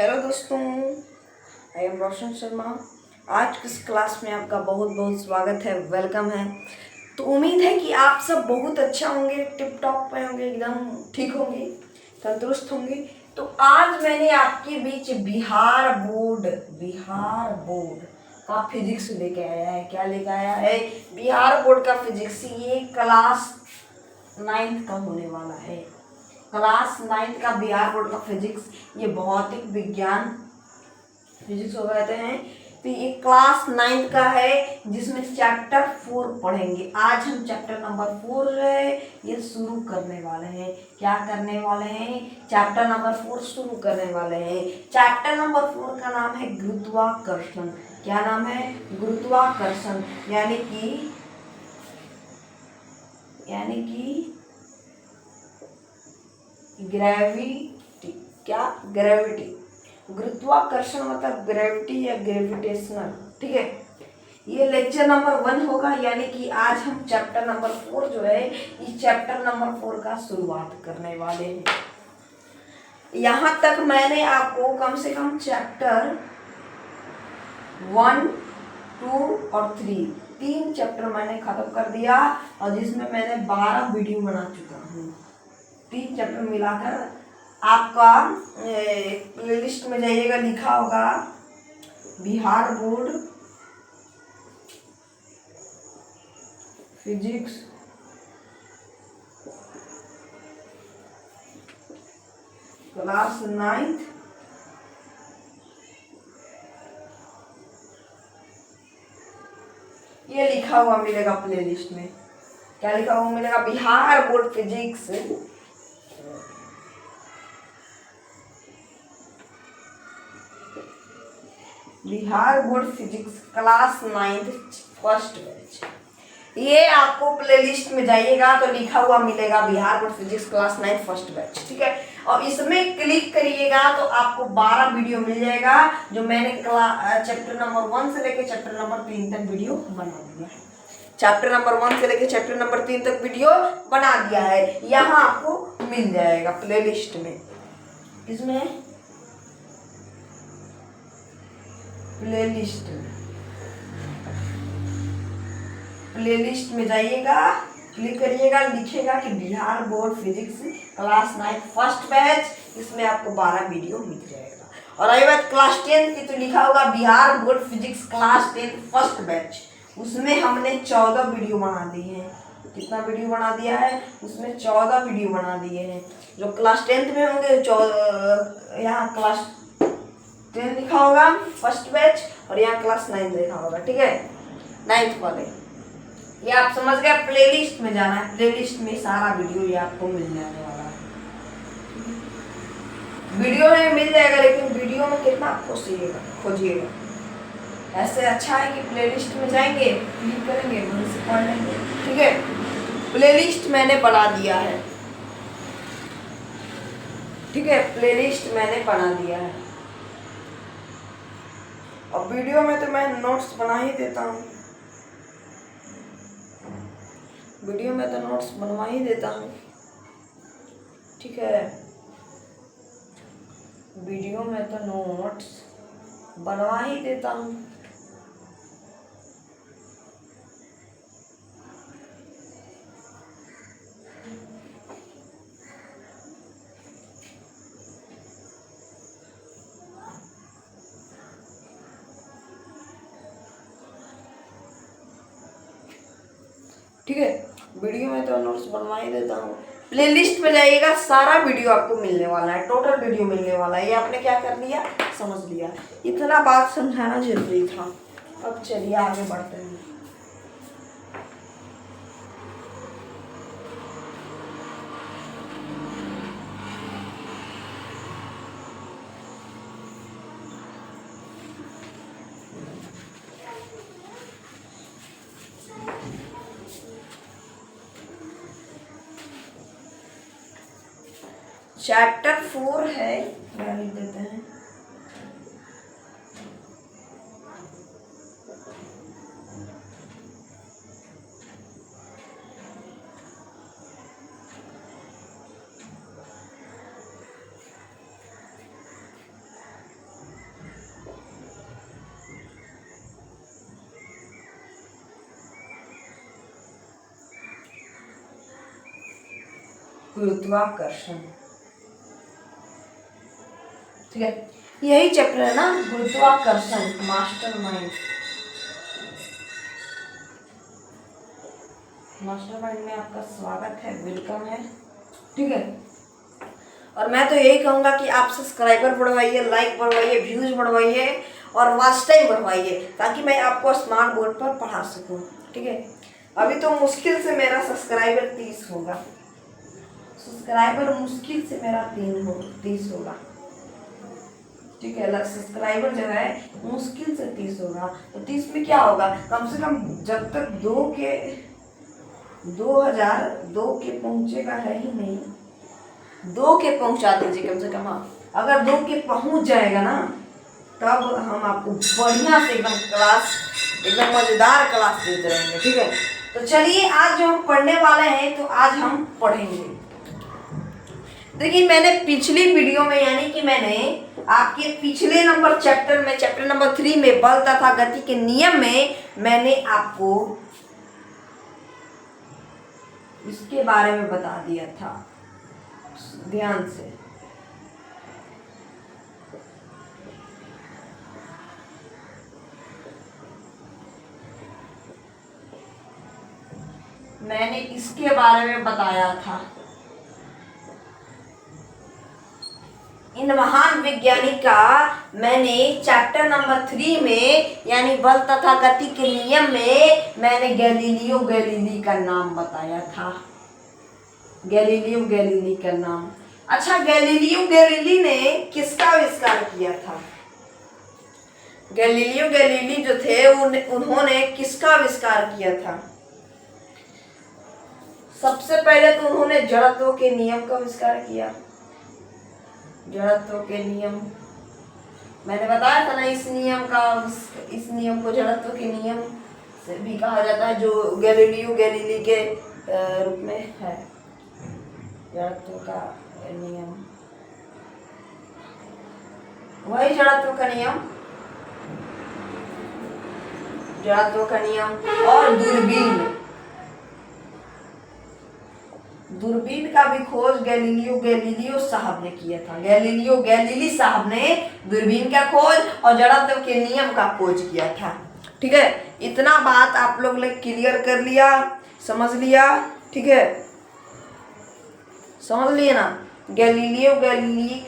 Hello दोस्तों, I am रोशन शर्मा। आज की इस क्लास में आपका बहुत बहुत स्वागत है, वेलकम है। तो उम्मीद है कि आप सब बहुत अच्छा होंगे, टिप टॉप पे होंगे, एकदम ठीक होंगे, तंदुरुस्त होंगे। तो आज मैंने आपके बीच बिहार बोर्ड का फिजिक्स लेके आया है। क्या लेके आया है? बिहार बोर्ड का फिजिक्स। ये क्लास 9th का होने वाला है। क्लास 9th का बिहार बोर्ड का फिजिक्स, ये भौतिक विज्ञान फिजिक्स हो कहते हैं। तो ये क्लास 9th का है, जिसमें चैप्टर 4 पढ़ेंगे। आज हम चैप्टर नंबर 4 है ये शुरू करने वाले हैं। क्या करने वाले हैं? चैप्टर नंबर 4 शुरू करने वाले हैं। चैप्टर नंबर 4 का नाम है गुरुत्वाकर्षण। क्या नाम है? गुरुत्वाकर्षण। यानी कि ग्रेविटी। क्या? ग्रेविटी। गुरुत्वाकर्षण मतलब ग्रेविटी या ग्रेविटेशनल। ठीक है, ये लेक्चर नंबर 1 होगा। यानी कि आज हम चैप्टर नंबर 4 जो है, इस चैप्टर नंबर 4 का शुरुआत करने वाले हैं। यहाँ तक मैंने आपको कम से कम चैप्टर 1, 2 और 3 चैप्टर मैंने खत्म कर दिया, और जिसमें मैंने 12 वीडियो बना चुका हूँ। 3 चैप्टर मिलाकर आपका प्लेलिस्ट में जाइएगा, लिखा होगा Bihar board physics class 9th ये लिखा हुआ मिलेगा प्लेलिस्ट में। क्या लिखा हुआ मिलेगा? Bihar board physics class 9th first batch. ये आपको प्लेलिस्ट में जाइएगा तो लिखा हुआ मिलेगा Bihar board physics class 9th first batch. ठीक है, और इसमें क्लिक करिएगा तो आपको 12 वीडियो मिल जाएगा, जो मैंने चैप्टर नंबर 1 से लेकर चैप्टर नंबर 3 तक वीडियो बना दिया है। चैप्टर नंबर 1 से लेकर चैप्टर नंबर 3 तक वीडियो बना दिया है। यहाँ आपको मिल जाएगा प्लेलिस्ट में। इसमें प्लेलिस्ट में जाइएगा, क्लिक करिएगा, लिखेगा कि Bihar board physics class 9 first batch. इसमें आपको 12 वीडियो मिल जाएगा। और रही बात क्लास 10 की, तो लिखा होगा Bihar board physics class 10 first batch. उसमें हमने 14 वीडियो बना दिए हैं। कितना वीडियो बना दिया है? उसमें 14 वीडियो बना दिए हैं। जो क्लास 10th में होंगे, यहाँ क्लास 10 लिखा होगा फर्स्ट बैच, और यहाँ क्लास 9 लिखा होगा। ठीक है, 9th वाले। ये आप समझ गए। प्लेलिस्ट में जाना है, प्लेलिस्ट में सारा वीडियो ये आपको मिल जाने वाला है। वीडियो में मिल जाएगा, लेकिन वीडियो में कितना खोजिएगा। ऐसे अच्छा है कि प्लेलिस्ट में जाएंगे, क्लिक करेंगे, वहीं से पढ़ लेंगे। ठीक है, प्लेलिस्ट मैंने बना दिया है। ठीक है, प्लेलिस्ट मैंने बना दिया है। और वीडियो में तो मैं नोट्स बना ही देता हूँ। वीडियो में तो नोट्स बनवा ही देता हूँ। ठीक है, वीडियो में तो नोट्स बनवा ही देता हूँ। ठीक है, वीडियो में तो नोट्स बनवा ही देता हूँ। प्लेलिस्ट में जाइएगा, सारा वीडियो आपको मिलने वाला है, टोटल वीडियो मिलने वाला है। ये आपने क्या कर लिया? समझ लिया। इतना बात समझाना जरूरी था। अब चलिए आगे बढ़ते हैं। चैप्टर 4 है, लिख देते हैं। गुरुत्वाकर्षण। ठीक है, यही चैप्टर है ना, गुरुत्वाकर्षण। मास्टरमाइंड में आपका स्वागत है, वेलकम है। ठीक है, और मैं तो यही कहूँगा कि आप सब्सक्राइबर बढ़वाइए, लाइक बढ़वाइए, व्यूज बढ़वाइए और वॉच टाइम बढ़वाइए, ताकि मैं आपको स्मार्ट बोर्ड पर पढ़ा सकूँ। ठीक है, अभी तो मुश्किल से मेरा सब्सक्राइबर 30 होगा, सब्सक्राइबर मुश्किल से मेरा 30 होगा। ठीक है, सब्सक्राइबर जो है मुश्किल से 30 होगा। तो 30 में क्या होगा, कम से कम जब तक 2002 के पहुँचेगा है ही नहीं, 2 के पहुँचा दीजिए कम से कम। अगर 2 के पहुँच जाएगा ना, तब हम आपको बढ़िया से एकदम मज़ेदार क्लास देते रहेंगे। ठीक है, तो चलिए आज जो हम पढ़ने वाले हैं, तो आज हम पढ़ेंगे। देखिए, मैंने पिछली वीडियो में, यानी कि मैंने आपके पिछले चैप्टर में, चैप्टर नंबर 3 में बल तथा गति के नियम में मैंने आपको इसके बारे में बता दिया था, ध्यान से। मैंने इसके बारे में बताया था। इन महान वैज्ञानिक का मैंने चैप्टर नंबर 3 में, यानी बल तथा गति के नियम में, मैंने गैलीलियो गैलीली का नाम बताया था। गैलीलियो गैलीली का नाम। अच्छा, गैलीलियो गैलीली ने किसका आविष्कार किया था? गैलीलियो गैलीली जो थे उन्होंने किसका आविष्कार किया था? सबसे पहले तो उन्होंने जड़त्व के नियम का आविष्कार किया। जड़त्व के नियम मैंने बताया था ना, इस नियम को जड़त्व के नियम से भी कहा जाता है, जो गैलीलियो गैलीली के रूप में है। जड़त्व का नियम, वही जड़त्व का नियम, जड़त्व का नियम। और दूरबीन का भी खोज गैलीलियो साहब ने किया था। गैलीलियो गैलीली साहब ने दूरबीन का खोज और जड़त्व के नियम का खोज किया था। ठीक है, इतना बात आप लोग ने क्लियर कर लिया, समझ लिया। ठीक है, समझ लिए ना। गैलीलियो गैलीली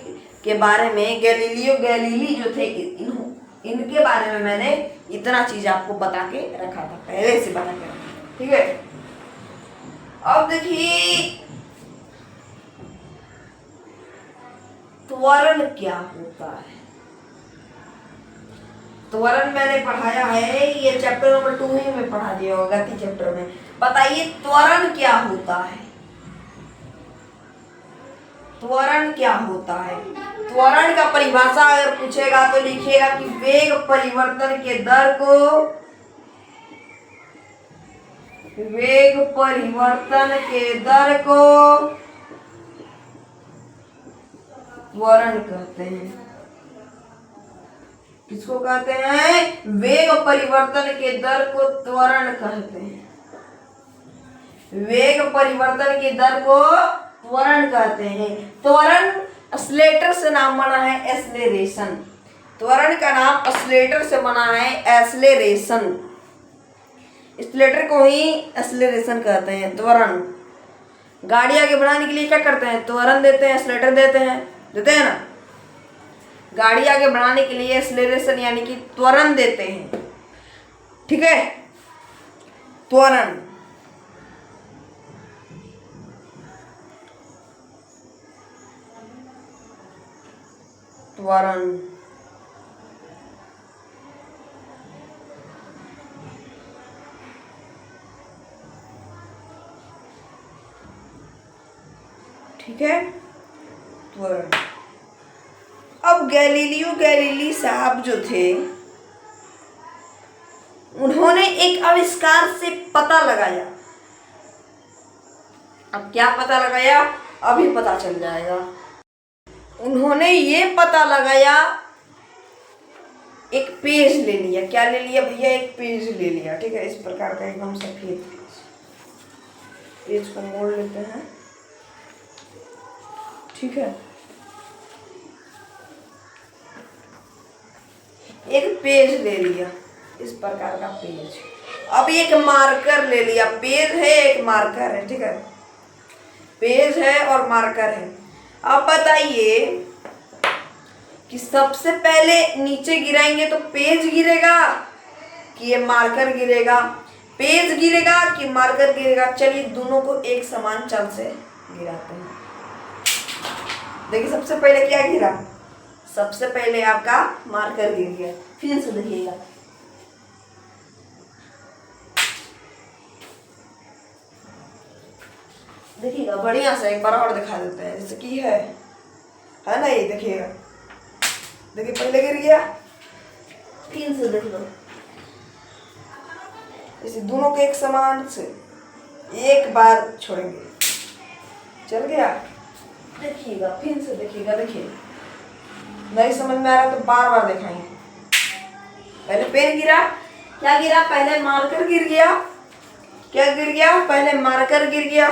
के बारे में, गैलीलियो गैलीली जो थे, इनके बारे में मैंने इतना चीज आपको बता के रखा था, पहले से बता के रखा। ठीक है, अब देखिए त्वरण क्या होता है। त्वरण मैंने पढ़ाया है, ये चैप्टर नंबर 2 ही में पढ़ा दिया होगा, गति चैप्टर में। बताइए त्वरण क्या होता है? त्वरण क्या होता है? त्वरण का परिभाषा अगर पूछेगा तो लिखिएगा कि वेग परिवर्तन के दर को, वेग परिवर्तन के दर को त्वरण कहते हैं। किसको कहते हैं? वेग परिवर्तन के दर को त्वरण कहते हैं। वेग परिवर्तन की दर को त्वरण कहते हैं। त्वरण एक्सेलेरेटर से नाम बना है, एक्सेलरेशन। त्वरण का नाम एक्सेलेरेटर से बना है, एक्सेलरेशन। एक्सेलेरेटर को ही एक्सेलरेशन कहते हैं, त्वरण। गाड़ी आगे बढ़ाने के लिए क्या करते हैं? त्वरण देते हैं, एक्सेलेरेटर देते हैं ना। गाड़ी आगे बढ़ाने के लिए एक्सेलरेशन यानी कि त्वरण देते हैं। ठीक है, त्वरण। त्वरण ठीक है, त्वरण। अब गैलीलियो गैलीली साहब जो थे, उन्होंने एक आविष्कार से पता लगाया। अब क्या पता लगाया? अभी पता चल जाएगा। उन्होंने ये पता लगाया, एक पेज ले लिया। क्या ले लिया भैया? एक पेज ले लिया। ठीक है, इस प्रकार का एकदम सफेद पेज को मोड़ लेते हैं। ठीक है। एक पेज ले लिया, इस प्रकार का पेज। अब एक मार्कर ले लिया, पेज है एक मार्कर है, ठीक है, पेज है और मार्कर है। अब बताइए कि सबसे पहले नीचे गिराएंगे तो पेज गिरेगा कि ये मार्कर गिरेगा, पेज गिरेगा कि मार्कर गिरेगा। चलिए दोनों को एक समान चाल से गिराते हैं। देखिए सबसे पहले क्या गिरा, सबसे पहले आपका मार्कर गिर गया। फिर से देखिएगा, देखिएगा बढ़िया से एक बार और दिखा देते हैं, जैसे कि है ना, ये देखिएगा, देखिए पहले गिर गया, फिर से देख लो, इसे दोनों के एक समान से एक बार छोड़ेंगे, चल गया। देखिएगा फिर से देखिएगा, देखिए नहीं समझ में आ रहा तो बार बार दिखाएंगे। पहले पेन गिरा, क्या गिरा, पहले मार्कर गिर गया, क्या गिर गया, पहले मार्कर गिर गया,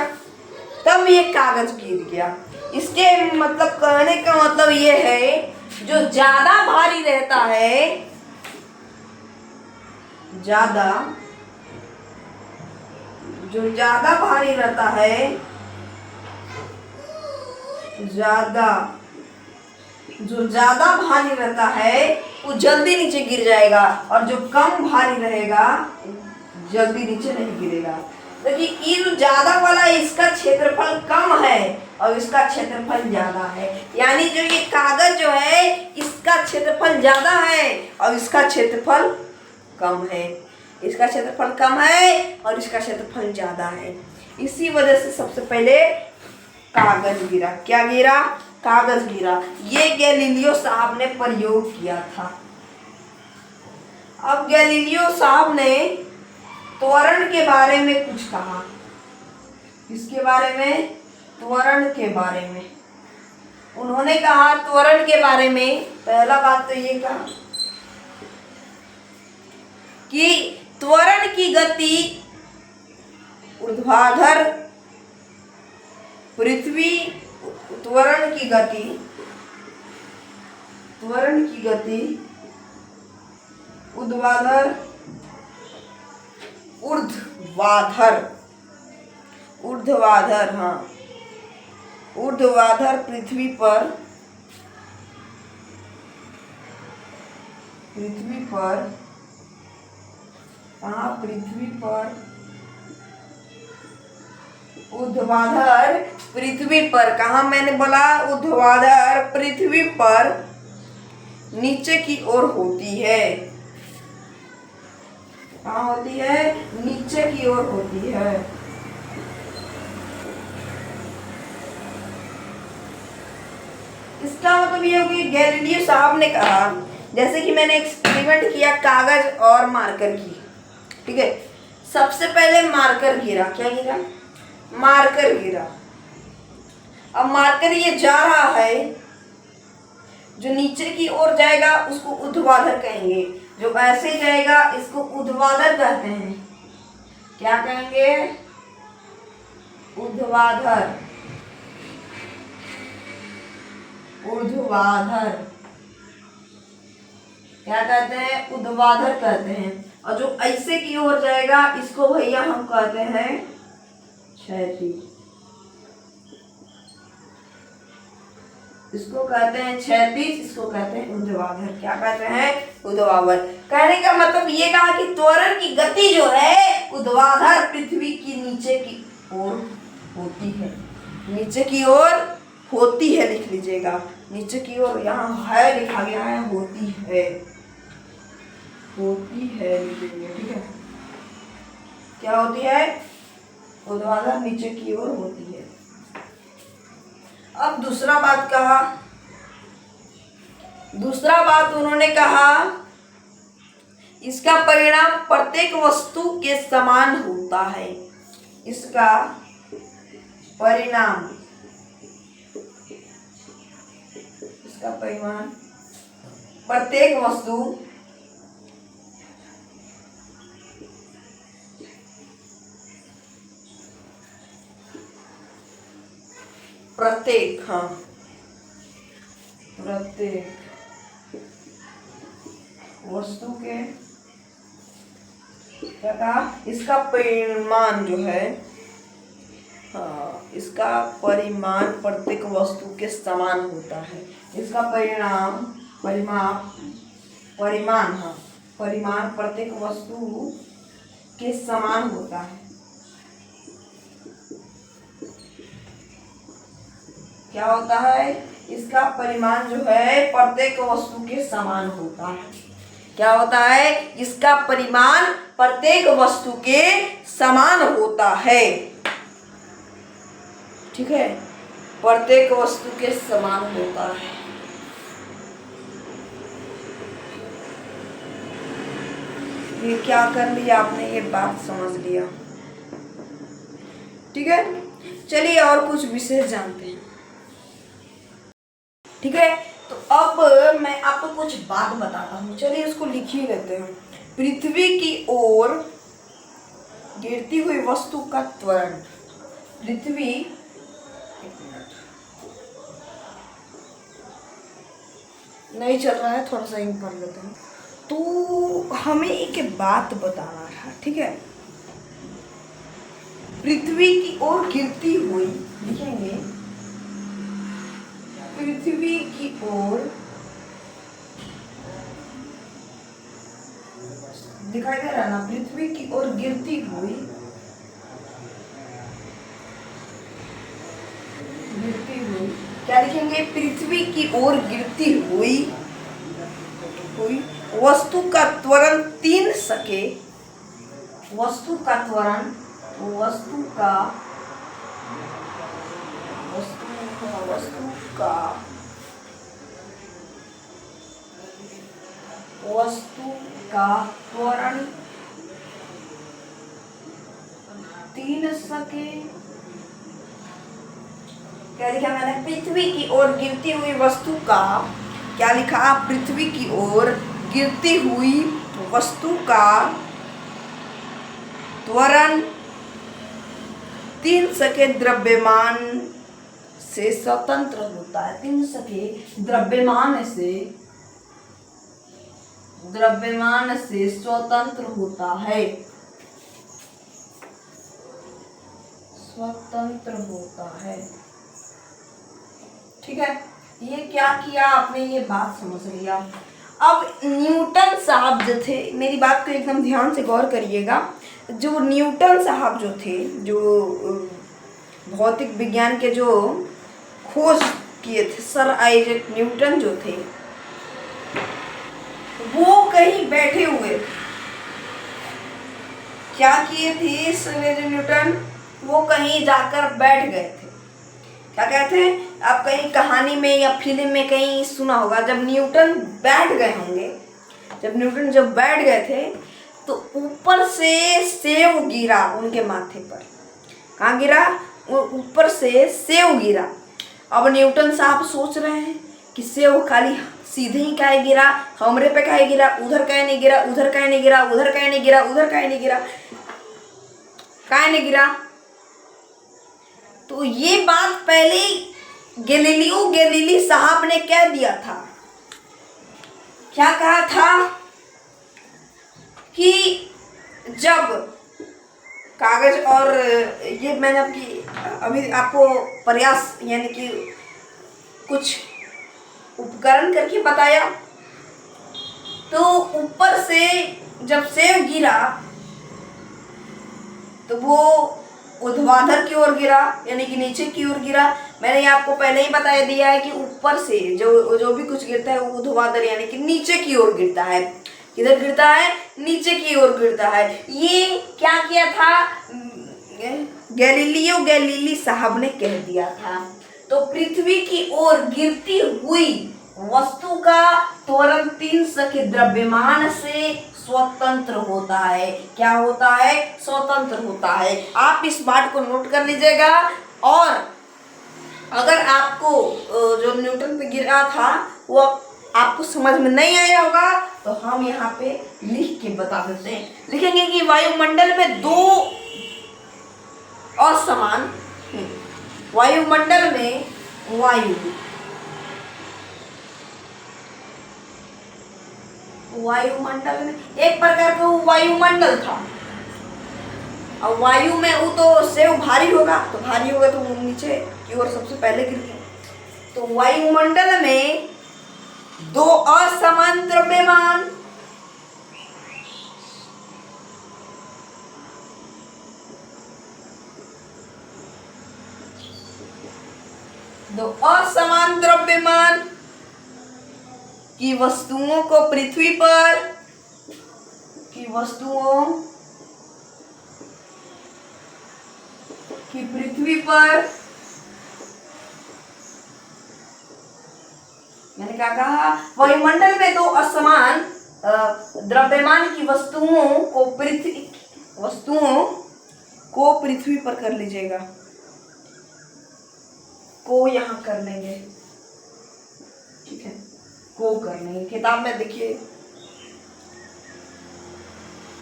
तब ये कागज गिर गया। इसके मतलब कहने का मतलब ये है, जो ज्यादा भारी रहता है, जो ज्यादा भारी रहता है, जो ज्यादा भारी रहता है वो जल्दी नीचे गिर जाएगा, और जो कम भारी रहेगा जल्दी नीचे नहीं गिरेगा। देखिए ये जो ज्यादा वाला है इसका क्षेत्रफल कम है और इसका क्षेत्रफल ज्यादा है, यानी जो ये कागज जो है इसका क्षेत्रफल ज्यादा है और इसका क्षेत्रफल कम है, इसका क्षेत्रफल कम है और इसका क्षेत्रफल ज्यादा है। इसी वजह से सबसे पहले कागज गिरा। क्या गिरा, कागज गिरा। ये गैलीलियो साहब ने प्रयोग किया था। अब गैलीलियो साहब ने त्वरण के बारे में कुछ कहा। किसके बारे में, त्वरण के बारे में। उन्होंने कहा त्वरण के बारे में, पहला बात तो ये कहा कि त्वरण की गति ऊर्ध्वाधर पृथ्वी, त्वरण की गति ऊर्ध्वाधर हाँ, ऊर्ध्वाधर पृथ्वी पर ऊर्ध्वाधर पृथ्वी पर, कहा मैंने बोला, ऊर्ध्वाधर पृथ्वी पर नीचे की ओर होती है। कहाँ होती है, नीचे की ओर होती है। इसका मतलब ये हो कि गैलीलियो साहब ने कहा, जैसे कि मैंने एक्सपेरिमेंट किया कागज और मार्कर की, ठीक है, सबसे पहले मार्कर गिरा। क्या गिरा, मार्कर गिरा। अब मार्कर ये जा रहा है, जो नीचे की ओर जाएगा उसको ऊर्ध्वाधर कहेंगे, जो ऐसे जाएगा इसको ऊर्ध्वाधर कहते हैं। क्या कहेंगे, ऊर्ध्वाधर क्या कहते हैं, ऊर्ध्वाधर कहते हैं। और जो ऐसे की ओर जाएगा इसको भैया हम कहते हैं क्षैतिज, इसको कहते हैं क्षैतिज, इसको कहते हैं ऊर्ध्वाधर। क्या कहते हैं, ऊर्ध्वाधर। कहने का मतलब ये कहा कि त्वरण की गति जो है ऊर्ध्वाधर पृथ्वी की नीचे की ओर होती है, नीचे की ओर होती है, लिख लीजिएगा, नीचे की ओर, यहाँ है लिखा गया है, होती है लिखिएगा, ठीक है। क्या होती है, ऊर्ध्वाधर नीचे की ओर होती है। अब दूसरा बात उन्होंने कहा, इसका परिणाम प्रत्येक वस्तु के समान होता है। इसका परिणाम प्रत्येक वस्तु प्रत्येक वस्तु के क्या कहा, इसका परिमाण जो है, हाँ, इसका परिमाण प्रत्येक वस्तु के समान होता है। इसका परिमाण, हाँ, परिमाण प्रत्येक वस्तु के समान होता है। क्या होता है, इसका परिमाण जो है प्रत्येक वस्तु के समान होता है। क्या होता है, इसका परिमाण प्रत्येक वस्तु के समान होता है। ठीक है, प्रत्येक वस्तु के समान होता है। ये क्या कर लिया आपने, ये बात समझ लिया। ठीक है, चलिए और कुछ विशेष जानते हैं। ठीक है, तो अब मैं आपको कुछ बात बताता हूँ, चलिए इसको लिख ही लेते हैं। पृथ्वी की ओर गिरती हुई वस्तु का त्वरण, पृथ्वी, एक मिनट नहीं चल रहा है, थोड़ा सा इन पढ़ लेते हैं। तो हमें एक बात बताना था, ठीक है। पृथ्वी की ओर गिरती हुई, लिखेंगे पृथ्वी की ओर, दिखाई दे रहा ना, पृथ्वी की ओर गिरती हुई, क्या लिखेंगे, पृथ्वी की ओर गिरती हुई वस्तु का त्वरण 3 सके, वस्तु का त्वरण, वस्तु का त्वरण 3 सके। क्या लिखा मैंने, पृथ्वी की ओर गिरती हुई वस्तु का, क्या लिखा, पृथ्वी की ओर गिरती हुई वस्तु का त्वरण 3 सके द्रव्यमान से स्वतंत्र होता है। 3 सके द्रव्यमान से स्वतंत्र होता है, स्वतंत्र होता है। ठीक है, ये क्या किया आपने, ये बात समझ लिया। अब न्यूटन साहब जो थे, मेरी बात को एकदम ध्यान से गौर करिएगा, जो न्यूटन साहब जो थे, जो भौतिक विज्ञान के जो खोज किए थे, सर आइजैक न्यूटन जो थे, वो कहीं बैठे हुए, क्या किए थे सर आइजैक न्यूटन, वो कहीं जाकर बैठ गए थे। क्या कहते हैं, आप कहीं कहानी में या फिल्म में कहीं सुना होगा, जब न्यूटन बैठ गए होंगे, जब बैठ गए थे तो ऊपर से सेव गिरा उनके माथे पर। कहाँ गिरा, वो ऊपर से सेव गिरा। अब न्यूटन साहब सोच रहे हैं कि सेव खाली सीधे ही काहे गिरा, हमरे पे काहे गिरा, उधर काहे नहीं गिरा, उधर काहे नहीं गिरा, उधर काहे नहीं गिरा, उधर काहे नहीं गिरा, काहे नहीं गिरा। तो ये बात पहले गैलीलियो गैलीली साहब ने कह दिया था। क्या कहा था कि जब कागज और ये मैंने अभी आपको प्रयास यानी कि कुछ उपकरण करके बताया, तो ऊपर से जब सेव गिरा तो वो ऊर्ध्वाधर की ओर गिरा, यानी कि नीचे की ओर गिरा। मैंने आपको पहले ही बता दिया है कि ऊपर से जो भी कुछ गिरता है वो ऊर्ध्वाधर यानी कि नीचे की ओर गिरता है। किधर गिरता है, नीचे की ओर गिरता है। ये क्या किया था, गैलीलियो गैलीली साहब ने कह दिया था। तो पृथ्वी की ओर गिरती हुई वस्तु का त्वरण 3 सके द्रव्यमान से स्वतंत्र होता है। क्या होता है, स्वतंत्र होता है। आप इस बात को नोट कर लीजिएगा। और अगर आपको जो न्यूटन पे गिरा था वो आपको समझ में नहीं आया होगा तो हम यहाँ पे लिख के बता देते हैं। लिखेंगे कि वायुमंडल में 2 असमान, वायुमंडल में वायुमंडल में एक प्रकार का वो वायुमंडल था। अब वायु में वो तो सेव भारी होगा, तो भारी होगा तो वो नीचे की ओर सबसे पहले गिर गया। तो वायुमंडल में दो असमान द्रव्यमान की वस्तुओं को पृथ्वी पर मैंने क्या कहा, वायुमंडल में दो असमान द्रव्यमान की वस्तुओं को पृथ्वी पर कर लीजिएगा, को यहाँ कर लेंगे, ठीक है, को कर लेंगे। किताब में देखिए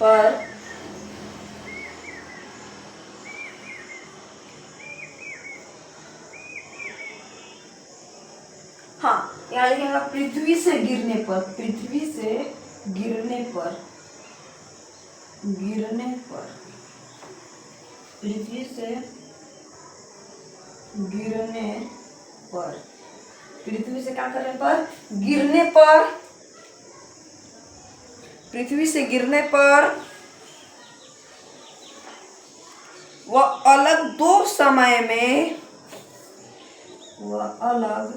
पर हाँ, यहाँ लिखेगा पृथ्वी से गिरने पर पृथ्वी से क्या करने पर, गिरने पर वह अलग दो समय में वह अलग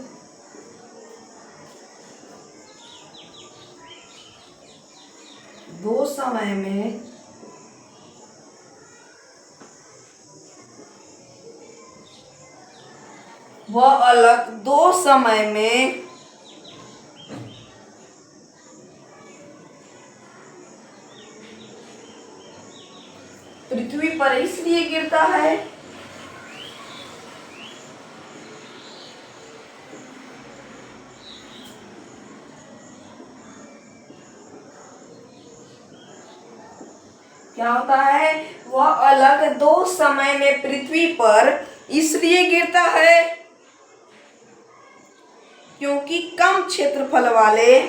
दो समय में पृथ्वी पर इसलिए गिरता है क्या होता है, वह अलग दो समय में पृथ्वी पर इसलिए गिरता है क्योंकि कम क्षेत्रफल वाले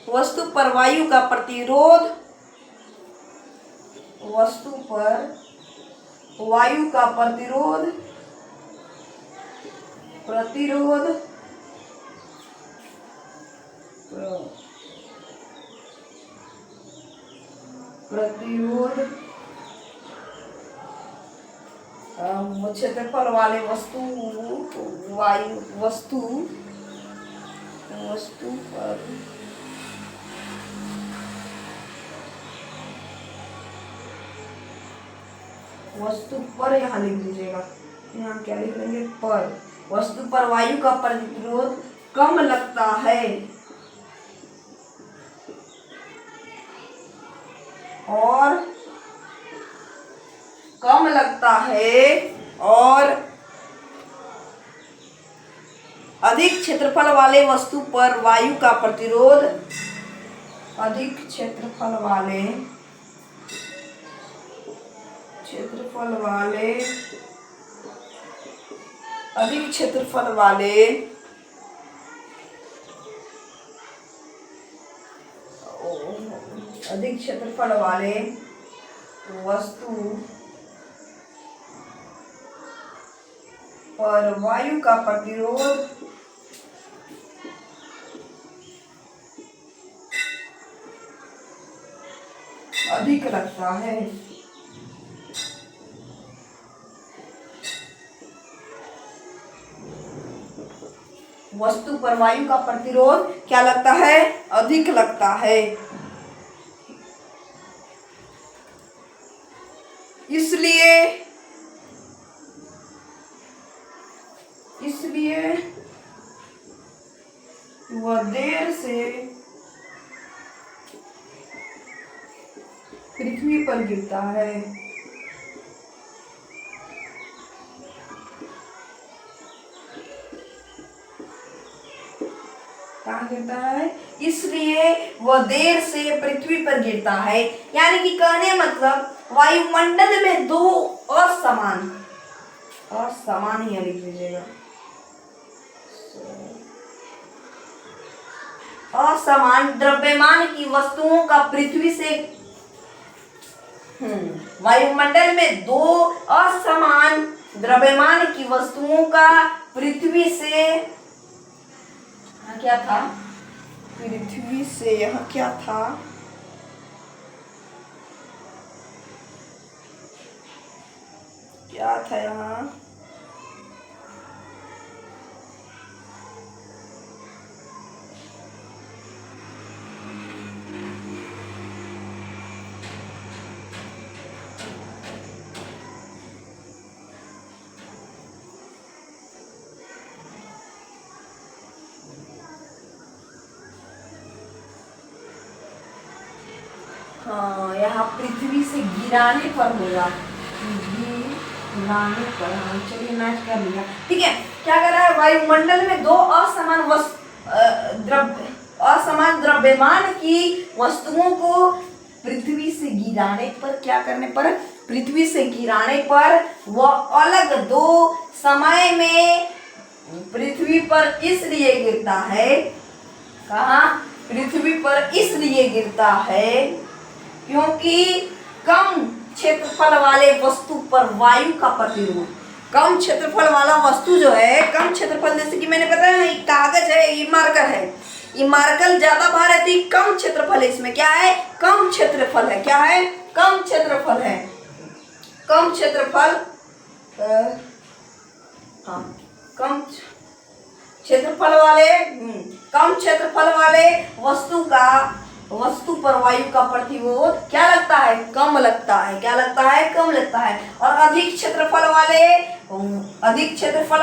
वस्तु पर वायु का प्रतिरोध क्षेत्रफल वाले वस्तु पर यहाँ लिख दीजिएगा, यहाँ क्या लिख लेंगे, पर वस्तु पर वायु का प्रतिरोध कम लगता है और अधिक क्षेत्रफल वाले वस्तु पर वायु का प्रतिरोध अधिक क्षेत्रफल वाले वस्तु पर वायु का प्रतिरोध अधिक लगता है। वस्तु पर वायु का प्रतिरोध क्या लगता है, अधिक लगता है। इसलिए वह देर से पृथ्वी पर गिरता है। गिरता है, इसलिए वह देर से पृथ्वी पर गिरता है। यानी कि कहने मतलब वायुमंडल में दो असमान ही लिख लीजिएगा, असमान द्रव्यमान की वस्तुओं का पृथ्वी से वायुमंडल में दो असमान द्रव्यमान की वस्तुओं का पृथ्वी से क्या था, पृथ्वी से यह क्या था, क्या था यहाँ, हाँ यहाँ पृथ्वी से गिराने पर होगा, गिराने पर। हाँ चलिए मैच कर लिया, ठीक है। क्या कर रहा है, वायुमंडल में दो असमान द्रव्यमान की वस्तुओं को पृथ्वी से गिराने पर, क्या करने पर, पृथ्वी से गिराने पर वह अलग दो समय में पृथ्वी पर इसलिए गिरता है। कहाँ, पृथ्वी पर इसलिए गिरता है क्योंकि कम क्षेत्रफल वाले वस्तु पर वायु का प्रतिरोध, कम क्षेत्रफल वाला वस्तु जो है, कम क्षेत्रफल, जैसे कि मैंने बताया ना, ये कागज है, ये मार्कर है, ये मार्कर ज्यादा भार है तो ये कम क्षेत्रफल है, इसमें क्या है, कम क्षेत्रफल है, क्या है, कम क्षेत्रफल है, कम क्षेत्रफल, हाँ कम क्षेत्रफल वाले, कम क्षेत्रफल वाले वस्तु पर वायु का प्रतिरोध क्या लगता है, कम लगता है, क्या लगता है, कम लगता है। और अधिक क्षेत्रफल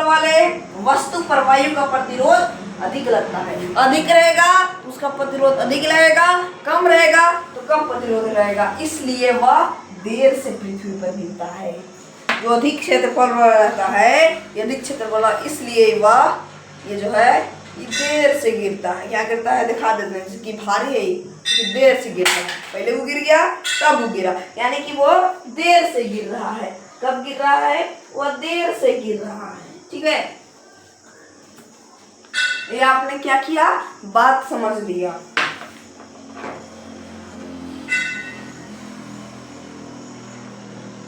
वाले वस्तु पर वायु का प्रतिरोध अधिक लगता है। अधिक रहेगा तो उसका प्रतिरोध अधिक रहेगा, कम रहेगा तो कम प्रतिरोध रहेगा, इसलिए वह देर से पृथ्वी पर गिरता है। जो अधिक क्षेत्रफल वाला रहता है, अधिक क्षेत्रफल वाला, इसलिए वह ये जो है ये देर से गिरता है। क्या गिरता है, दिखा देते हैं, कि भारी है ये, देर से गिरता है, पहले वो गिर गया तब वो गिरा, यानी कि वो देर से गिर रहा है। कब गिर रहा है, वो देर से गिर रहा है, ठीक है। ये आपने क्या किया, बात समझ लिया।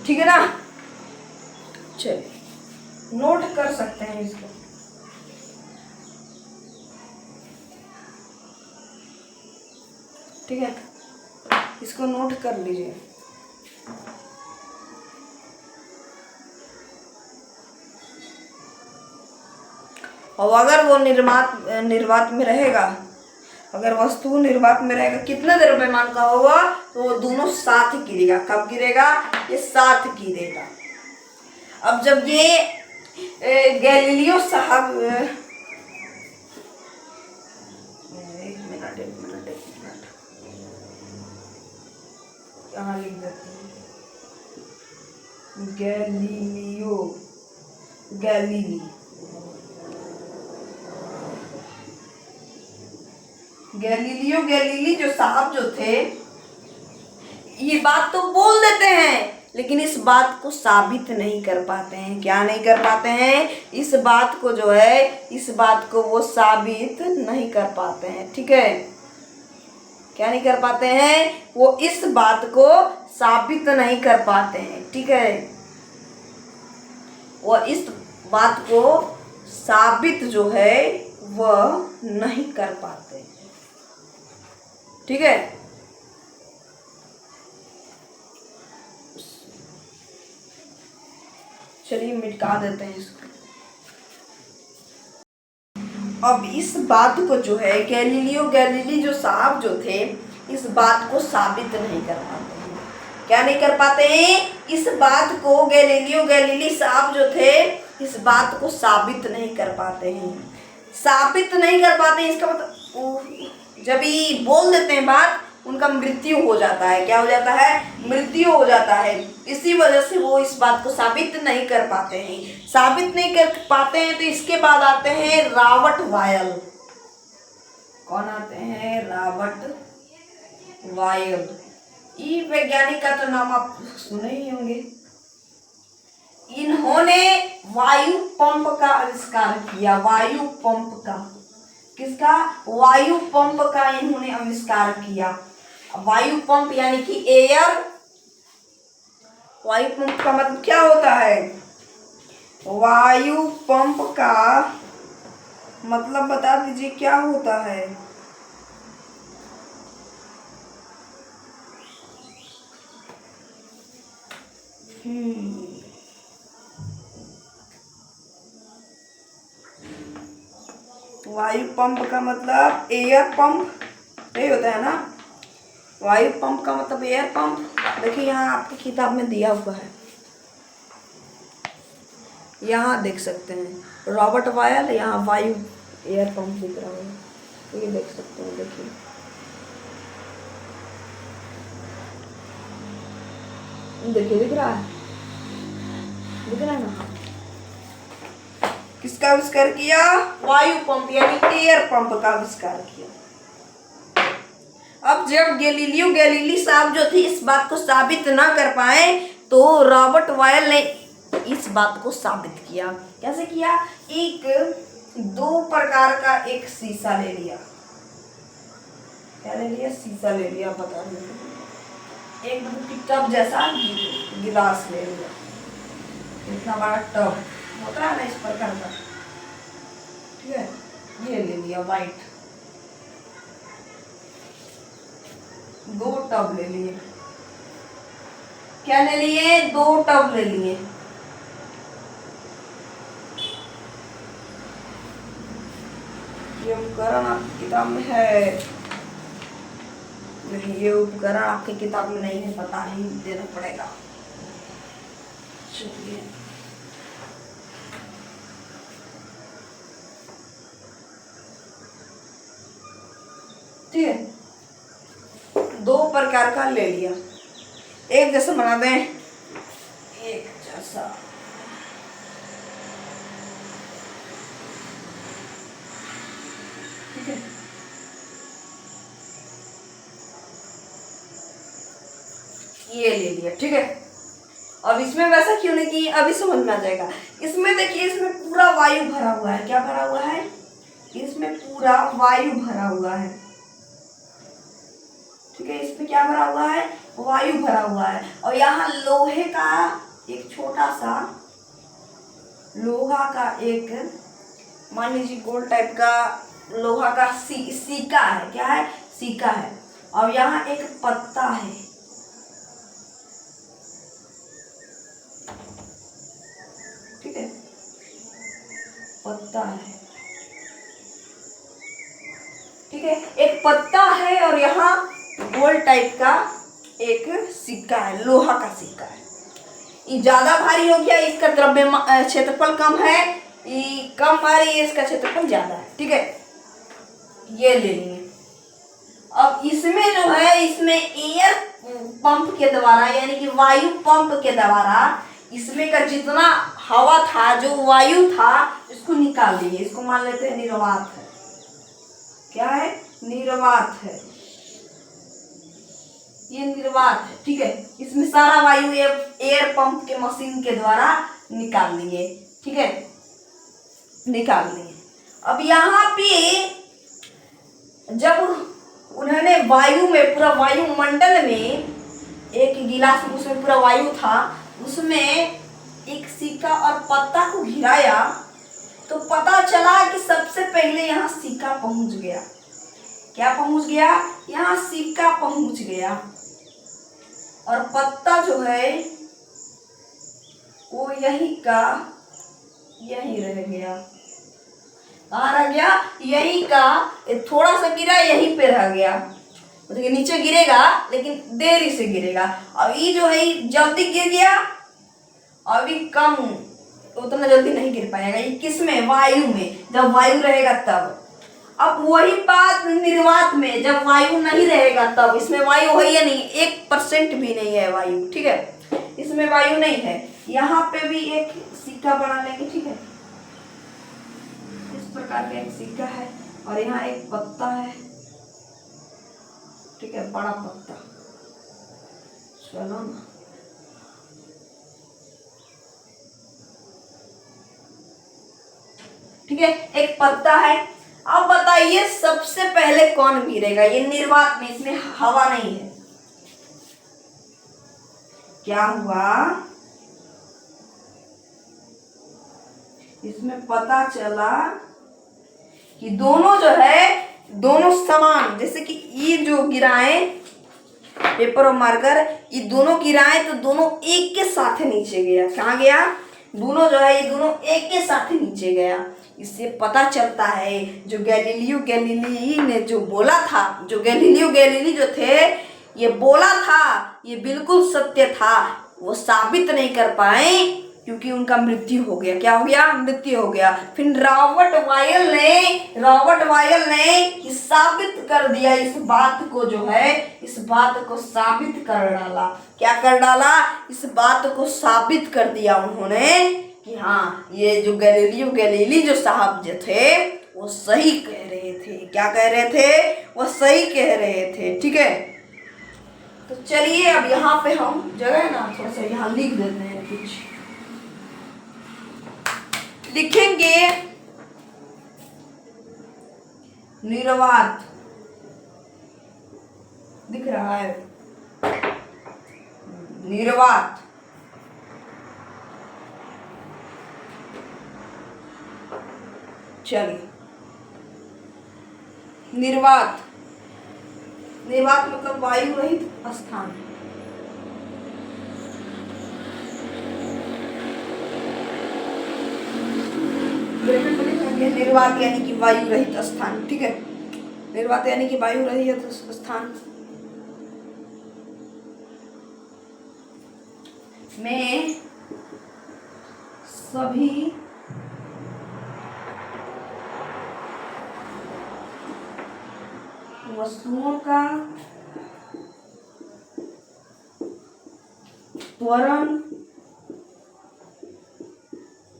ठीक है ना, चलिए नोट कर सकते हैं इसको। ठीक है, इसको नोट कर लीजिए। और अगर वो निर्वात में रहेगा, अगर वस्तु निर्वात में रहेगा, कितना द्रव्यमान का होगा, तो वो दोनों साथ गिरेगा। कब गिरेगा, ये साथ गिरेगा। अब जब ये गैलीलियो साहब, एक मिनट कहाँ लिख देते हैं, गैलीली जो साहब जो थे, ये बात तो बोल देते हैं लेकिन इस बात को साबित नहीं कर पाते हैं। क्या नहीं कर पाते हैं, इस बात को जो है, इस बात को वो साबित नहीं कर पाते हैं। ठीक है, क्या नहीं कर पाते हैं, वो इस बात को साबित नहीं कर पाते हैं। ठीक है, वो इस बात को साबित जो है वह नहीं कर पाते। ठीक है, चलिए मिटा देते हैं इसको। अब इस बात को जो है गैलीली जो साहब जो थे, इस बात को साबित नहीं कर पाते हैं। क्या नहीं कर पाते हैं, इस बात को गैलीली साहब जो थे, इस बात को साबित नहीं कर पाते हैं। साबित नहीं कर पाते हैं, इसका मतलब जब ये बोल देते हैं बात, उनका मृत्यु हो जाता है। क्या हो जाता है, मृत्यु हो जाता है। इसी वजह से वो इस बात को साबित नहीं कर पाते हैं। साबित नहीं कर पाते हैं तो इसके बाद आते हैं राबर्ट बायल। कौन आते हैं? Robert vial. ई वैज्ञानिक का तो नाम आप सुने ही होंगे। इन्होंने वायु पंप का आविष्कार किया। वायु पंप का, किसका? वायु पंप का इन्होंने आविष्कार किया। वायु पंप यानी कि एयर, वायु पंप का मतलब क्या होता है? वायु पंप का मतलब बता दीजिए क्या होता है? वायु पंप का मतलब एयर पंप, यही होता है ना? वायु पंप का मतलब एयर पंप। देखिए यहाँ आपकी किताब में दिया हुआ है, यहाँ देख सकते हैं रॉबर्ट वायल, यहाँ वायु एयर पंप दिख रहा है, ये देख सकते हैं। देखिए देखिए दिख रहा है, दिख रहा है ना? किसका आविष्कार किया? वायु पंप यानी एयर पंप का आविष्कार किया। अब जब गैलीलियो गैलीली साहब जो थे इस बात को साबित ना कर पाए, तो रॉबर्ट वायल ने इस बात को साबित किया। कैसे किया? एक दो प्रकार का एक शीशा ले लिया। क्या ले लिया? शीशा ले लिया। बता दीजिए। एक टब जैसा गिलास ले लिया, इतना बड़ा टब होता है ना इस प्रकार का, ठीक है? ये ले लिया वाइट। दो टब ले लिए। क्या ले लिए? दो टब ले लिए। ये उपकरण आपकी किताब में है नहीं? ये उपकरण आपकी किताब में नहीं है, पता ही देना पड़ेगा। चलिए ठीक है, दो प्रकार का ले लिया। एक जैसा बना दें, एक जैसा। ठीक है, ये ले लिया। ठीक है, अब इसमें वैसा क्यों नहीं की, अभी समझ में आ जाएगा। इसमें देखिए, इसमें पूरा वायु भरा हुआ है। क्या भरा हुआ है? इसमें पूरा वायु भरा हुआ है। ठीक है, इसमें क्या भरा हुआ है? वायु भरा हुआ है। और यहाँ लोहे का एक छोटा सा, लोहा का एक, मान लीजिए गोल टाइप का लोहा का सिक्का है। क्या है? सिक्का है। और यहाँ एक पत्ता है। ठीक है, पत्ता है। ठीक है, एक पत्ता है और यहाँ गोल टाइप का एक सिक्का है, लोहा का सिक्का है। ये ज्यादा भारी हो गया, इसका द्रव्य क्षेत्रफल कम है। ये कम भारी है, इसका क्षेत्रफल ज्यादा है। ठीक है, ये ले लिए। अब इसमें जो है, इसमें एयर पंप के द्वारा यानी कि वायु पंप के द्वारा इसमें का जितना हवा था, जो वायु था, इसको निकाल दिए। इसको मान लेते हैं निर्वात है। क्या है? निर्वात है। ये निर्वात है। ठीक है, इसमें सारा वायु एयर पंप के मशीन के द्वारा निकाल लिए। ठीक है, निकाल लिए। अब यहाँ पे जब उन्होंने वायु में, पूरा वायुमंडल में, एक गिलास में उसमें पूरा वायु था, उसमें एक सिक्का और पत्ता को घिराया, तो पता चला कि सबसे पहले यहाँ सिक्का पहुंच गया। क्या पहुंच गया? यहाँ सिक्का पहुंच गया। और पत्ता जो है वो यही का यही रह गया। कहाँ रह गया? यही का, थोड़ा सा गिरा, यहीं पे रह गया। मतलब नीचे गिरेगा लेकिन देरी से गिरेगा। अब ये जो है जल्दी गिर गया, अभी कम, उतना जल्दी नहीं गिर पाएगा। ये किस में? वायु में। जब वायु रहेगा तब। अब वही बात निर्वात में, जब वायु नहीं रहेगा तब। इसमें वायु है या नहीं? 1% भी नहीं है वायु। ठीक है, इसमें वायु नहीं है। यहाँ पे भी एक सिक्का बना लेंगे। ठीक है, इस प्रकार का एक सिक्का है। और यहाँ एक पत्ता है, ठीक है, बड़ा पत्ता। चलो ना, ठीक है, एक पत्ता है। अब बताइए सबसे पहले कौन गिरेगा? ये निर्वात में, इसमें हवा नहीं है। क्या हुआ? इसमें पता चला कि दोनों जो है, दोनों समान, जैसे कि ये जो गिराए पेपर और मार्कर, ये दोनों गिराए तो दोनों एक के साथ नीचे गया। कहाँ गया? दोनों जो है ये दोनों एक के साथ नीचे गया। इससे पता चलता है जो गैलीलियो गैलीली ने जो बोला था, जो गैलीलियो गैलीली जो थे ये बोला था, ये बिल्कुल सत्य था। वो साबित नहीं कर पाए क्योंकि उनका मृत्यु हो गया। क्या हो गया? मृत्यु हो गया। फिर रॉबर्ट वायल ने साबित कर दिया इस बात को, जो है इस बात को साबित कर डाला। क्या कर डाला? इस बात को साबित कर दिया उन्होंने कि हाँ, ये जो गैलीलियो गैलीली जो साहब जो थे वो सही कह रहे थे। क्या कह रहे थे? वो सही कह रहे थे। ठीक है, तो चलिए अब यहाँ पे हम जगह है ना, थोड़ा सा यहाँ लिख देते हैं। कुछ लिखेंगे, निर्वात दिख रहा है, निर्वात चलिए, निर्वात, निर्वात मतलब वायु रहित स्थान। निर्वात यानी कि वायु रहित स्थान। ठीक है, निर्वात यानी कि वायु रहित स्थान में सभी वस्तुओं का त्वरण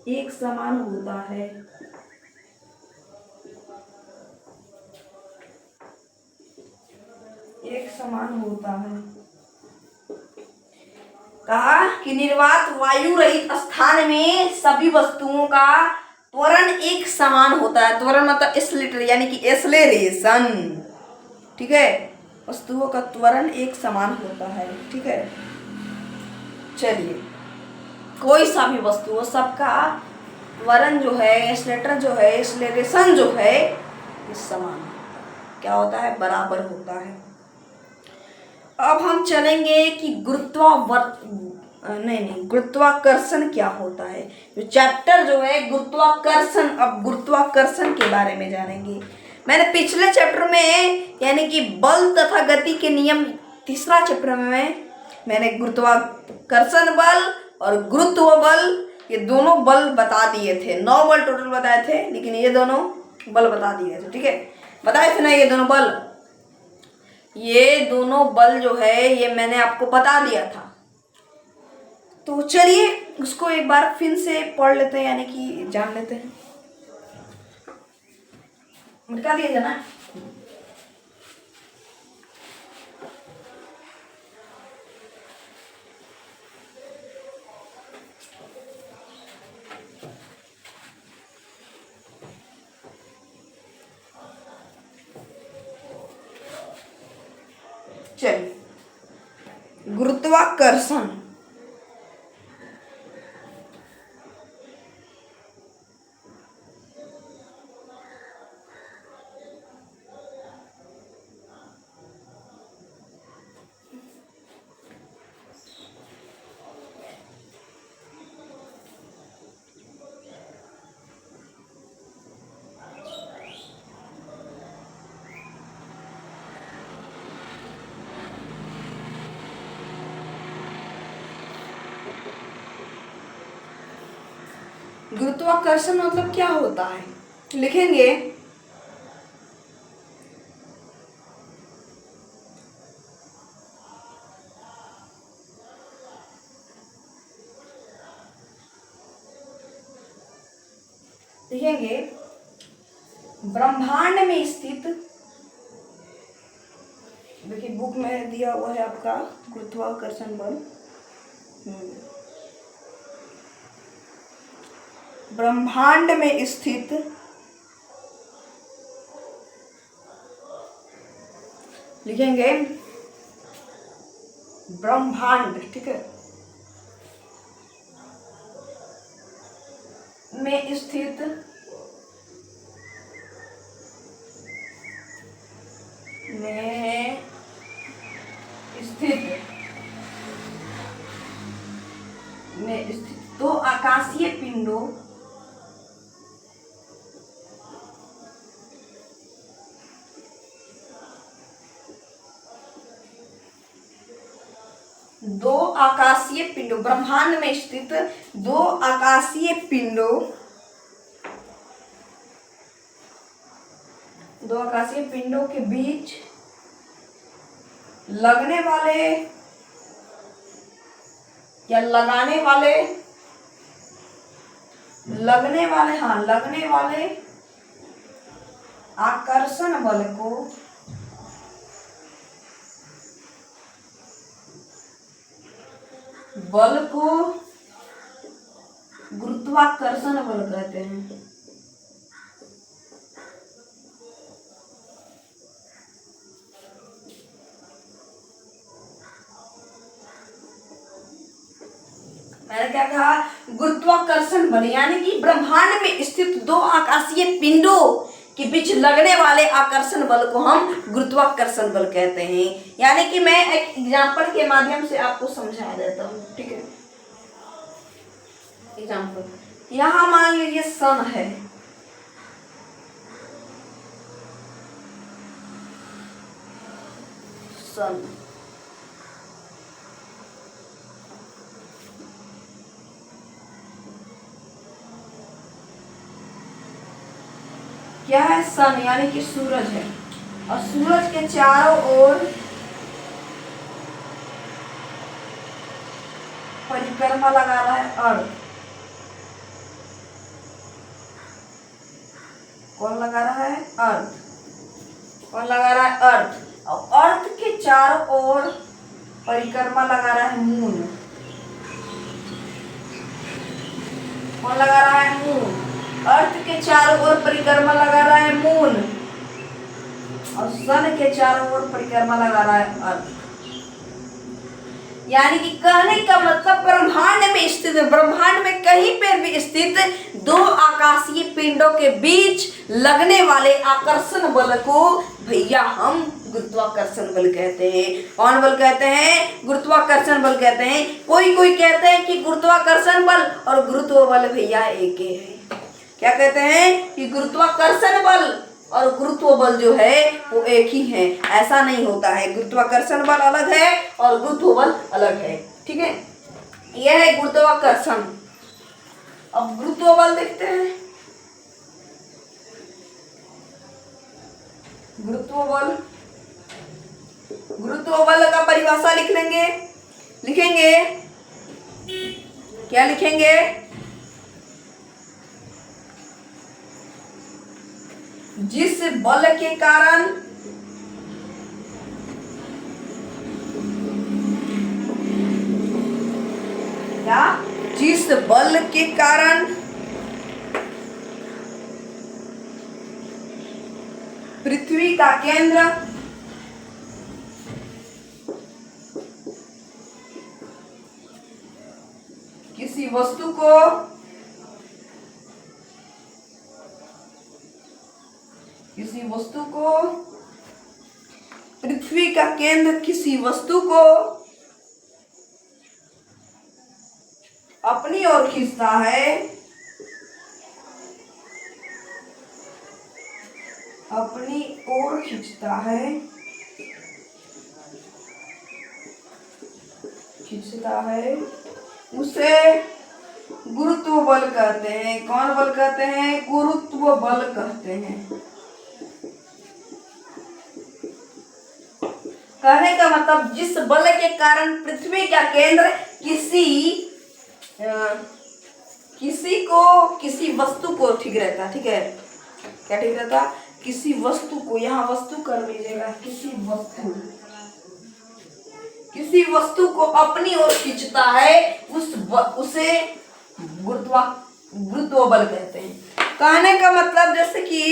एक समान होता है। एक समान होता है। कहा कि निर्वात वायु रहित स्थान में सभी वस्तुओं का त्वरण एक समान होता है। त्वरण मतलब एक्सीलरेटर यानी कि एक्सेलरेशन। ठीक है, वस्तुओं का त्वरण एक समान होता है। ठीक है, चलिए, कोई सा भी वस्तु हो, सबका त्वरण जो है, एक्सेलरेटर जो है, एक्सेलरेशन जो है इस समान क्या होता है? बराबर होता है। अब हम चलेंगे कि गुरुत्वाकर्षण क्या होता है। जो चैप्टर जो है गुरुत्वाकर्षण, अब गुरुत्वाकर्षण के बारे में जानेंगे। मैंने पिछले चैप्टर में यानी कि बल तथा गति के नियम, तीसरा चैप्टर में मैंने गुरुत्वाकर्षण बल और गुरुत्व बल, ये दोनों बल बता दिए थे। 9 बल टोटल बताए थे, लेकिन ये दोनों बल बता दिए थे। ठीक है, बताए थे ना, ये दोनों बल, ये दोनों बल जो है ये मैंने आपको बता दिया था। तो चलिए उसको एक बार फिर से पढ़ लेते हैं, यानी कि जान लेते हैं। मिटा दिए ना। चलिए, गुरुत्वाकर्षण गुरुत्वाकर्षण मतलब क्या होता है? लिखेंगे, ब्रह्मांड में स्थित, देखिए बुक में दिया हुआ है आपका गुरुत्वाकर्षण बल। ब्रह्मांड में स्थित लिखेंगे ब्रह्मांड, ठीक है, में स्थित दो आकाशीय पिंडों ब्रह्मांड में स्थित दो आकाशीय पिंडों के बीच लगने वाले या लगने वाले आकर्षण बल को गुरुत्वाकर्षण बल कहते हैं। मैंने क्या कहा, गुरुत्वाकर्षण बल, यानी कि ब्रह्मांड में स्थित दो आकाशीय पिंडों के बीच लगने वाले आकर्षण बल को हम गुरुत्वाकर्षण बल कहते हैं। यानी कि मैं एक एग्जांपल के माध्यम से आपको समझा देता हूँ, ठीक है। एग्जांपल, यहाँ मान लीजिए सन है, सन, क्या है, सन यानी कि सूरज है, और सूरज के चारों ओर परिक्रमा लगा रहा है अर्थ। कौन लगा रहा है? अर्थ। कौन लगा रहा है? अर्थ। और अर्थ के चारों ओर परिक्रमा लगा रहा है मून। कौन लगा रहा है? मून। अर्थ के चारों ओर परिक्रमा लगा रहा है मून, और सन के चारों ओर परिक्रमा लगा रहा है अर्थ। यानी कि कहने का मतलब ब्रह्मांड में कहीं पर भी स्थित दो आकाशीय पिंडों के बीच लगने वाले आकर्षण बल को भैया हम गुरुत्वाकर्षण बल कहते हैं। कौन बल कहते हैं? गुरुत्वाकर्षण बल कहते हैं। कोई कहते हैं कि गुरुत्वाकर्षण बल और गुरुत्व बल भैया एक ही है। क्या कहते हैं कि गुरुत्वाकर्षण बल और गुरुत्व बल जो है वो एक ही है। ऐसा नहीं होता है, गुरुत्वाकर्षण बल अलग है और गुरुत्व बल अलग है, ठीक है। यह है गुरुत्वाकर्षण। अब गुरुत्व बल देखते हैं। गुरुत्व बल का परिभाषा लिखेंगे क्या लिखेंगे? जिस बल के कारण पृथ्वी का केंद्र किसी वस्तु को पृथ्वी का केंद्र किसी वस्तु को अपनी ओर खींचता है, उसे गुरुत्व बल कहते हैं। कौन बल कहते हैं? गुरुत्व बल कहते हैं। कहने का मतलब जिस बल के कारण पृथ्वी का केंद्र किसी वस्तु को ठीक रहता, ठीक है, क्या ठीक रहता? किसी वस्तु को, यहाँ वस्तु कर लीजिएगा, किसी वस्तु को अपनी ओर खींचता है उसे गुरुत्व बल कहते हैं। कहने का मतलब जैसे कि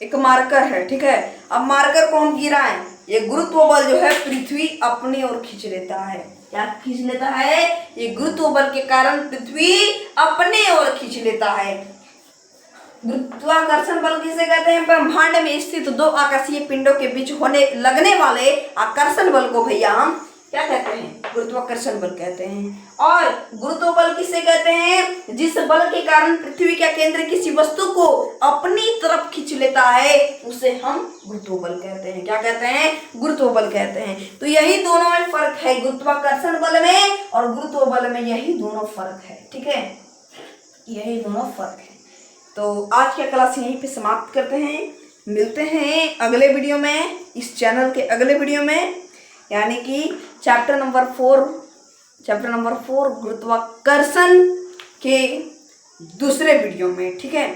एक मार्कर है, ठीक है, अब मार्कर को हम गिराएं, ये गुरुत्व बल जो है पृथ्वी अपनी ओर खींच लेता है। क्या खींच लेता है? ये गुरुत्व बल के कारण पृथ्वी अपने ओर खींच लेता है। गुरुत्वाकर्षण बल किसे कहते हैं? ब्रह्मांड में स्थित दो आकाशीय पिंडों के बीच लगने वाले आकर्षण बल को भैया हम क्या कहते हैं? गुरुत्वाकर्षण बल कहते हैं। और गुरुत्व बल किसे कहते हैं? जिस बल के कारण पृथ्वी का केंद्र किसी वस्तु को अपनी तरफ खींच लेता है उसे हम गुरुत्व बल कहते हैं। क्या कहते हैं? गुरुत्व बल कहते हैं। तो यही दोनों में फर्क है, गुरुत्वाकर्षण बल में और गुरुत्व बल में यही दोनों फर्क है, ठीक है, यही दोनों फर्क है। तो आज का क्लास यहीं पे समाप्त करते हैं, मिलते हैं अगले वीडियो में, इस चैनल के अगले वीडियो में, यानी कि चैप्टर नंबर 4 गुरुत्वाकर्षण के दूसरे वीडियो में, ठीक है।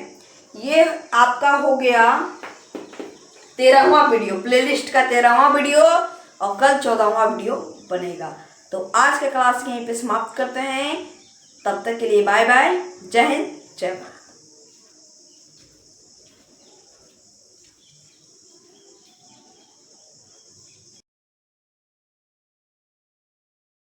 ये आपका हो गया 13वां वीडियो, प्लेलिस्ट का 13वां वीडियो, और कल 14वां वीडियो बनेगा। तो आज का क्लास यहीं पे समाप्त करते हैं, तब तक के लिए बाय बाय, जय हिंद, जय भारत।